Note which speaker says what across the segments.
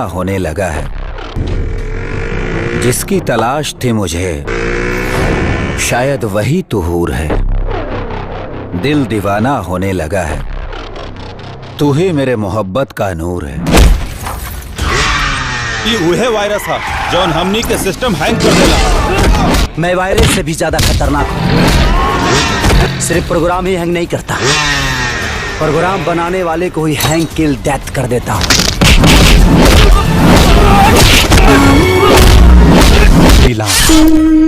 Speaker 1: होने लगा है। जिसकी तलाश थी मुझे, शायद वही तो हूर है। दिल दीवाना होने लगा है, तू ही मेरे मोहब्बत का नूर है।
Speaker 2: ये वह वायरस है जौन हमनी के सिस्टम हैंग कर देला।
Speaker 3: मैं वायरस से भी ज्यादा खतरनाक हूँ। सिर्फ प्रोग्राम ही हैंग नहीं करता, प्रोग्राम बनाने वाले को ही हैंग किल डेथ कर देता हूँ।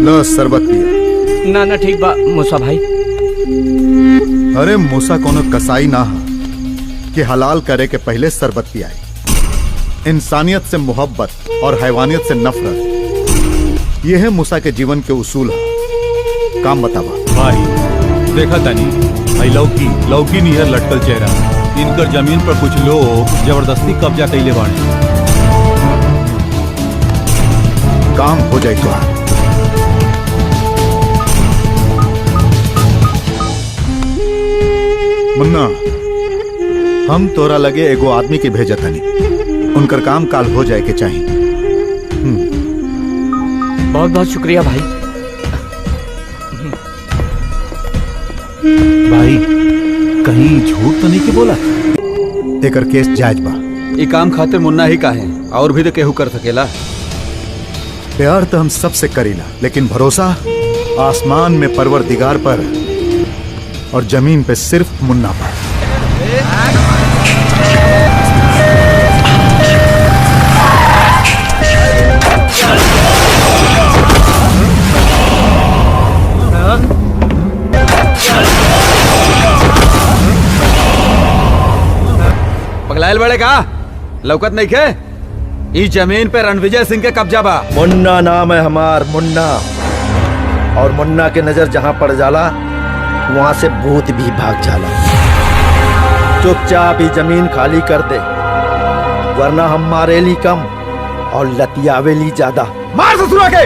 Speaker 4: लो शरबत पिया।
Speaker 3: ना ना ठीक बा मूसा भाई।
Speaker 4: अरे मूसा कोनो कसाई ना है कि हलाल करे के पहले शरबत पियाई। इंसानियत से मोहब्बत और हैवानियत से नफरत, यह है मूसा के जीवन के उसूल है। काम बतावा
Speaker 2: भाई देखा तानी, भाई लौकी नियर लटकल चेहरा। इनकर जमीन पर कुछ लोग जबरदस्ती कब्जा कैले बाड़े।
Speaker 4: काम हो जाए तो मुन्ना, हम तोरा लगे एगो आदमी के भेजत हनी, उनकर काम काल हो जाए के चाहिए।
Speaker 3: बहुत बहुत शुक्रिया भाई।
Speaker 2: भाई कहीं झूठ तो नहीं के बोला?
Speaker 4: एकर केस जायज बा।
Speaker 2: ये काम खातिर मुन्ना ही का है, और भी तो केहू कर सकेला।
Speaker 4: प्यार तो हम सबसे करीला, लेकिन भरोसा आसमान में परवरदिगार पर और जमीन पे सिर्फ मुन्ना पर।
Speaker 2: पगलायल बड़े का लौकत नहीं खे? इस जमीन पे रणविजय सिंह के कब्जा बा।
Speaker 5: मुन्ना नाम है हमार, मुन्ना। और मुन्ना के नजर जहां पड़ जाला वहां से भूत भी भाग जाला। चुपचाप ही जमीन खाली कर दे, वरना हम मारेली कम और लतियावेली ज्यादा।
Speaker 2: मार ससुरा के।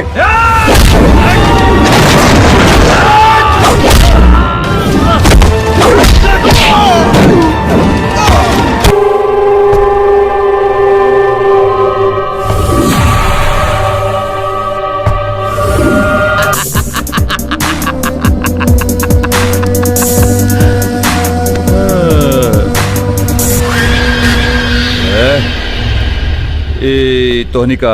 Speaker 2: तोहनी का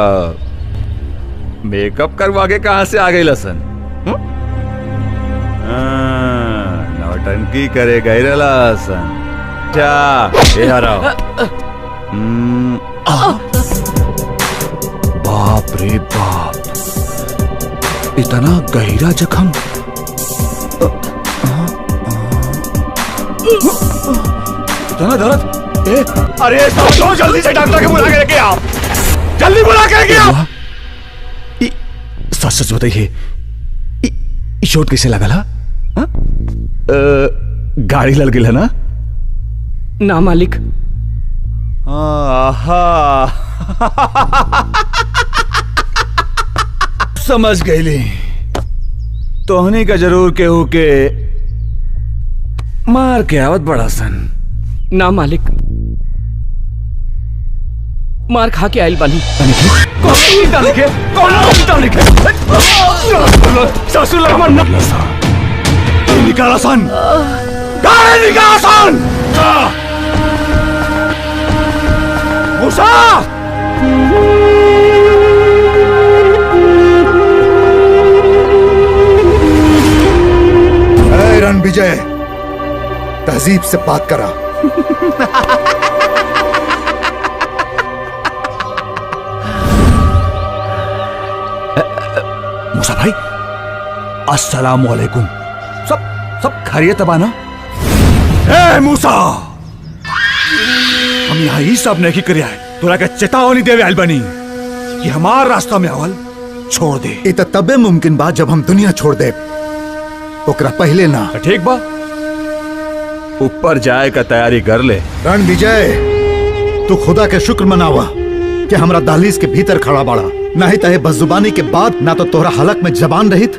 Speaker 2: मेकअप करवा के कहां से आ गई लसन? नौटंकी करे गई लसन। क्या बाप रे बाप, इतना गहरा जख्म। इतना दर्द? अरे तो जल्दी से डॉक्टर के बुला के लेके आओ, जल्दी बुला के लेके आओ। सच सच बताइए, चोट कैसे लगा ला? गाड़ी लग गई है ना?
Speaker 3: ना मालिक।
Speaker 2: समझ गई। तोहनी का जरूर केहू के मार के आवत बड़ा सन।
Speaker 3: ना मालिक, मार खा के आयल बानी।
Speaker 2: ससुर निकाला सन, गाड़ी निकाला सन। मूसा,
Speaker 4: रणविजय, तहजीब से बात करा।
Speaker 2: मूसा भाई, अस्सलाम वालेकुम। सब खैरियत बा ना? ए मूसा, हम यहाँ ही सब नहीं करिया है, तोरा के चेतावनी देवे आइल बनी कि हमार रास्ता में आवल छोड़ दे।
Speaker 4: ये तबे मुमकिन बा जब हम दुनिया छोड़ दे, ओकरा पहले ना।
Speaker 2: ठीक बा, ऊपर जाए का तैयारी कर ले।
Speaker 4: रणविजय, तू खुदा के शुक्र मनावा कि हमरा दहलीज के भीतर खड़ा बाड़ा। नहीं तो बदजुबानी के बाद ना तो तोहरा हलक में जबान रहित,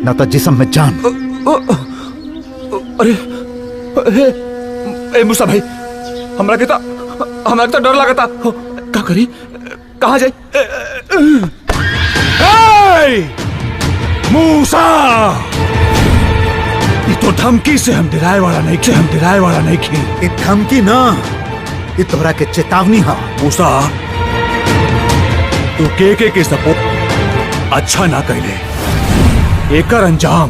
Speaker 4: ना तो जिस्म में जान।
Speaker 2: अरे ए मूसा भाई, हमरा के तो डर लगा था। क्या करी? कहाँ जाए? मूसा, ये तो धमकी से हम डराए वाला नहीं खे।
Speaker 4: ये धमकी ना, ये तोहरा के चेतावनी हा।
Speaker 2: मूसा, तू के सपोर्ट अच्छा ना कैले, एकर अंजाम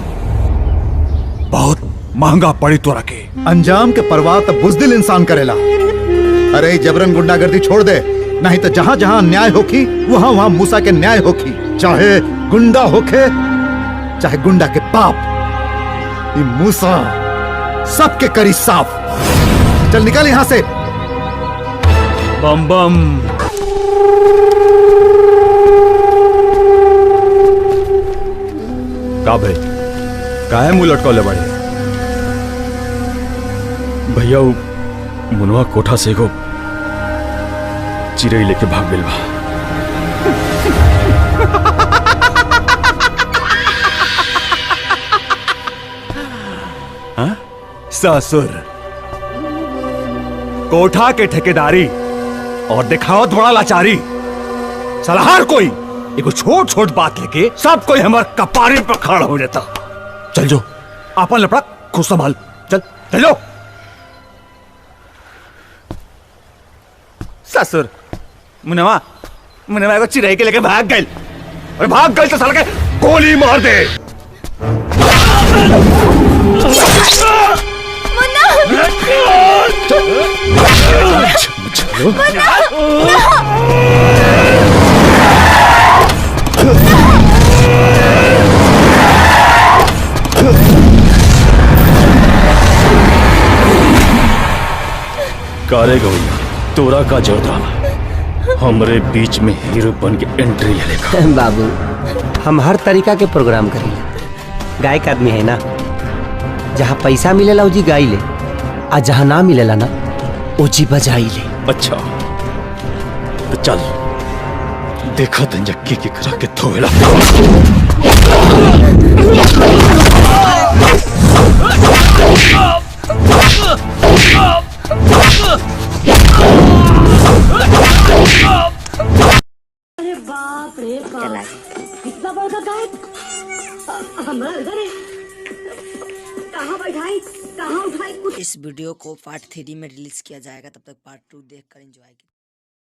Speaker 2: बहुत महंगा पड़ी तोरा के।
Speaker 4: अंजाम के परवाह तो बुजदिल इंसान करेला। अरे जबरन गुंडागर्दी छोड़ दे, नहीं तो जहां जहां अन्याय होखी वहां वहां मूसा के न्याय होखी। चाहे गुंडा होखे चाहे गुंडा के बाप, ये मूसा सबके करी साफ। चल निकल यहां से।
Speaker 2: बम बम। का भाई, काहे मुंह लटकौले बड़े?
Speaker 6: भैया वो मुनवा कोठा से एगो चिड़ै लेके भाग गइल बा।
Speaker 2: ससुर, कोठा के ठेकेदारी और दिखावत बड़ा लाचारी। साला हर कोई एगो छोट छोट बात लेके सब कोई हमार कपारे पर खड़ा हो जाता। चल जो, आपन लपड़ा खुद संभाल। चल चल जो। ससुर, मुनवा एगो चिड़ै के लेके भाग गइल। अरे भाग गइल तो साला के गोली मार दे।
Speaker 6: कारे गौया, तोरा का जोरदार हमरे बीच में हीरो बन के एंट्री लेगा।
Speaker 3: बाबू, हम हर तरीका के प्रोग्राम करेंगे। गायक आदमी है ना, जहाँ पैसा मिलेला उजी गाई ले, आ जहाँ ना मिलेला ना उजी बजाई ले।
Speaker 6: अच्छा तो चल देखा तंजक्की की करा के थोड़ा।
Speaker 7: अरे बाप रे बाप, इतना बड़ा गायक हमारा घर है। कहाँ बैठाई, कहाँ उठाई?
Speaker 8: इस वीडियो को पार्ट 3 में रिलीज किया जाएगा, तब तक पार्ट 2 देखकर एंजॉय कीजिए।